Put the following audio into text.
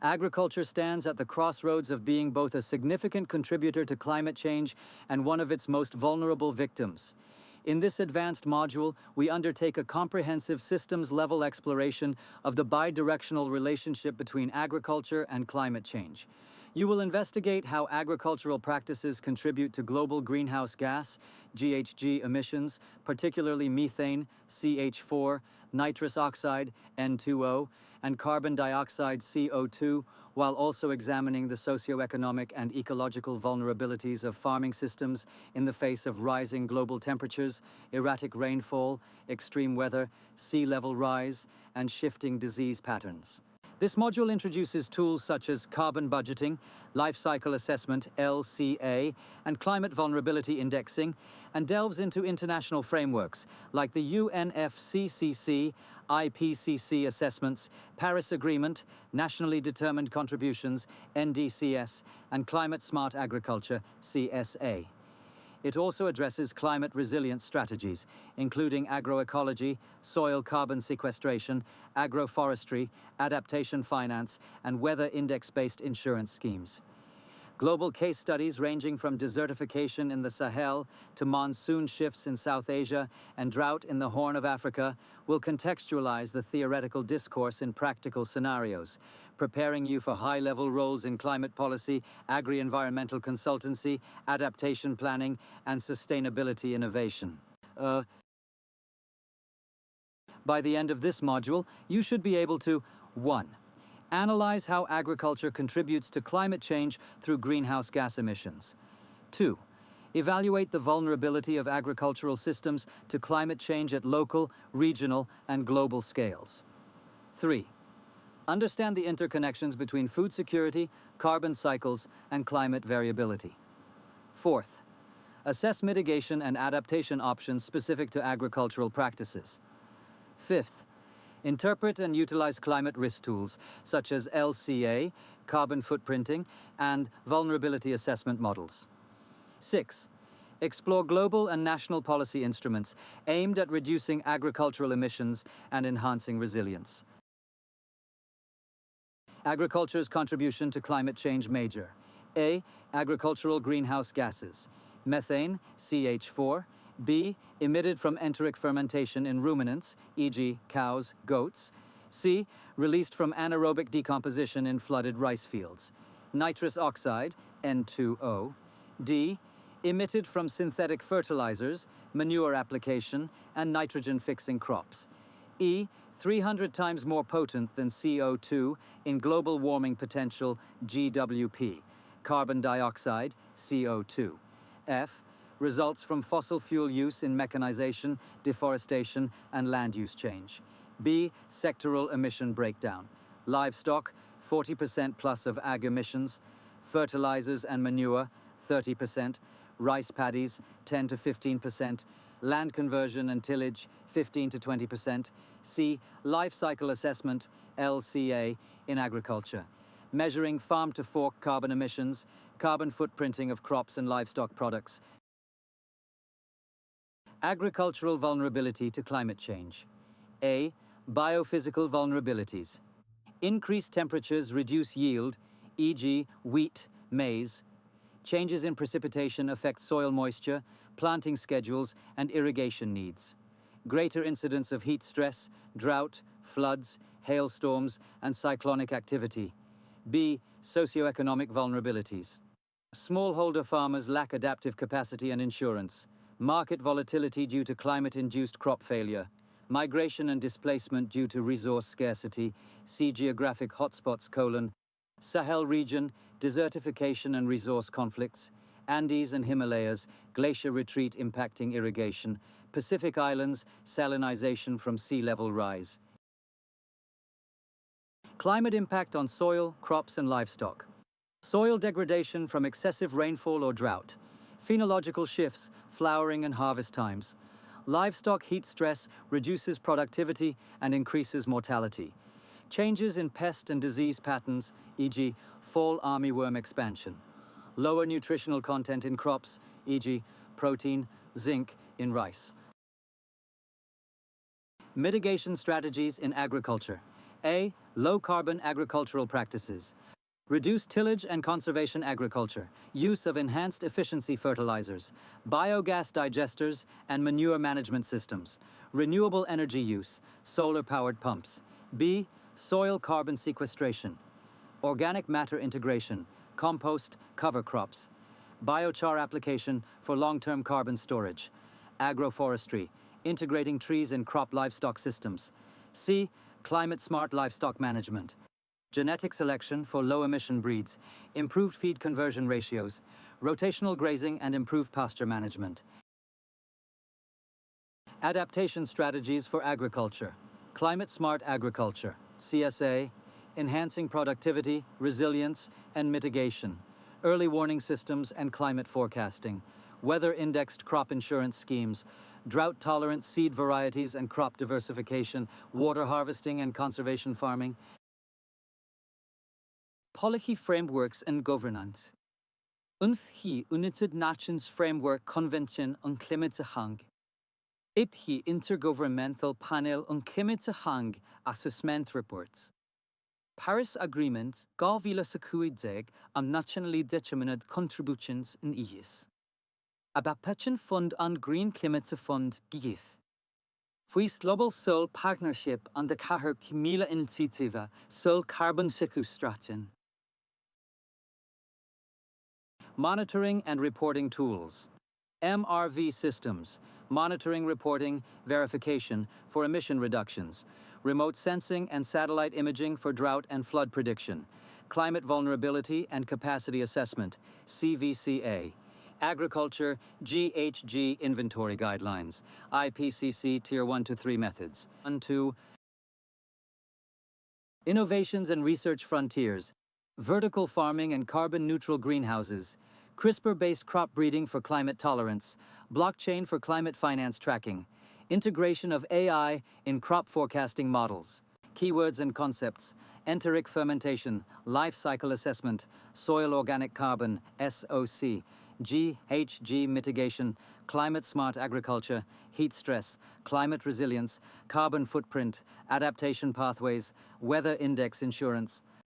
Agriculture stands at the crossroads of being both a significant contributor to climate change and one of its most vulnerable victims. In this advanced module, we undertake a comprehensive systems-level exploration of the bidirectional relationship between agriculture and climate change. You will investigate how agricultural practices contribute to global greenhouse gas, GHG emissions, particularly methane, CH4, nitrous oxide, N2O, and carbon dioxide, CO2, while also examining the socioeconomic and ecological vulnerabilities of farming systems in the face of rising global temperatures, erratic rainfall, extreme weather, sea level rise, and shifting disease patterns. This module introduces tools such as carbon budgeting, life cycle assessment, LCA, and climate vulnerability indexing, and delves into international frameworks like the UNFCCC, IPCC assessments, Paris Agreement, Nationally Determined Contributions, NDCs, and Climate Smart Agriculture, CSA. It also addresses climate resilience strategies, including agroecology, soil carbon sequestration, agroforestry, adaptation finance, and weather index-based insurance schemes. Global case studies ranging from desertification in the Sahel to monsoon shifts in South Asia and drought in the Horn of Africa will contextualize the theoretical discourse in practical scenarios, preparing you for high-level roles in climate policy, agri-environmental consultancy, adaptation planning, and sustainability innovation. By the end of this module, you should be able to 1. Analyze how agriculture contributes to climate change through greenhouse gas emissions. 2. Evaluate the vulnerability of agricultural systems to climate change at local, regional, and global scales. 3. Understand the interconnections between food security, carbon cycles, and climate variability. 4th. Assess mitigation and adaptation options specific to agricultural practices. 5th. Interpret and utilize climate risk tools such as LCA, carbon footprinting, and vulnerability assessment models. 6. Explore global and national policy instruments aimed at reducing agricultural emissions and enhancing resilience. Agriculture's contribution to climate change major. A. Agricultural greenhouse gases. Methane, CH4. B. Emitted from enteric fermentation in ruminants, e.g. cows, goats. C. Released from anaerobic decomposition in flooded rice fields. Nitrous oxide, N2O. D. Emitted from synthetic fertilizers, manure application, and nitrogen-fixing crops. E. 300 times more potent than CO2 in global warming potential, GWP. Carbon dioxide, CO2. F. Results from fossil fuel use in mechanization, deforestation, and land use change. B. Sectoral emission breakdown. Livestock, 40% plus of ag emissions. Fertilizers and manure, 30%. Rice paddies, 10 to 15%. Land conversion and tillage, 15 to 20%. C. Life cycle assessment, LCA, in agriculture. Measuring farm-to-fork carbon emissions, carbon footprinting of crops and livestock products. Agricultural vulnerability to climate change. A. Biophysical vulnerabilities. Increased temperatures reduce yield, e.g. wheat, maize. Changes in precipitation affect soil moisture, planting schedules, and irrigation needs. Greater incidence of heat stress, drought, floods, hailstorms, and cyclonic activity. B. Socioeconomic vulnerabilities. Smallholder farmers lack adaptive capacity and insurance. Market volatility due to climate-induced crop failure. Migration and displacement due to resource scarcity. See geographic hotspots: Sahel region, desertification and resource conflicts. Andes and Himalayas, glacier retreat impacting irrigation. Pacific Islands, salinization from sea level rise. Climate impact on soil, crops, and livestock. Soil degradation from excessive rainfall or drought. Phenological shifts, flowering and harvest times. Livestock heat stress reduces productivity and increases mortality. Changes in pest and disease patterns, e.g. fall armyworm expansion. Lower nutritional content in crops, e.g. protein, zinc in rice. Mitigation strategies in agriculture. A. Low-carbon agricultural practices. Reduce tillage and conservation agriculture, use of enhanced efficiency fertilizers, biogas digesters, and manure management systems, renewable energy use, solar-powered pumps. B. Soil carbon sequestration, organic matter integration, compost, cover crops, biochar application for long-term carbon storage, agroforestry, integrating trees in crop livestock systems. C. Climate-smart livestock management, genetic selection for low-emission breeds, improved feed conversion ratios, rotational grazing and improved pasture management. Adaptation strategies for agriculture, climate-smart agriculture, CSA, enhancing productivity, resilience, and mitigation, early warning systems and climate forecasting, weather-indexed crop insurance schemes, drought-tolerant seed varieties and crop diversification, water harvesting and conservation farming. Policy frameworks and governance. UNFCCC United Nations Framework Convention on Climate Change. IPCC Intergovernmental Panel on Climate Change Assessment Reports. Paris Agreement 2015 am nationally determined contributions in IES. Adaptation Fund and Green Climate Fund GIF. Fuis Global Soul Partnership and the Cahir Kimila Initiative Soul Carbon Sequestration. Monitoring and reporting tools. MRV systems, monitoring, reporting, verification for emission reductions, remote sensing and satellite imaging for drought and flood prediction, climate vulnerability and capacity assessment, CVCA, agriculture, GHG inventory guidelines, IPCC Tier 1 to 3 methods. 1, 2. Innovations and research frontiers, vertical farming and carbon-neutral greenhouses, CRISPR-based crop breeding for climate tolerance, blockchain for climate finance tracking, integration of AI in crop forecasting models, keywords and concepts, enteric fermentation, life cycle assessment, soil organic carbon, SOC, GHG mitigation, climate-smart agriculture, heat stress, climate resilience, carbon footprint, adaptation pathways, weather index insurance,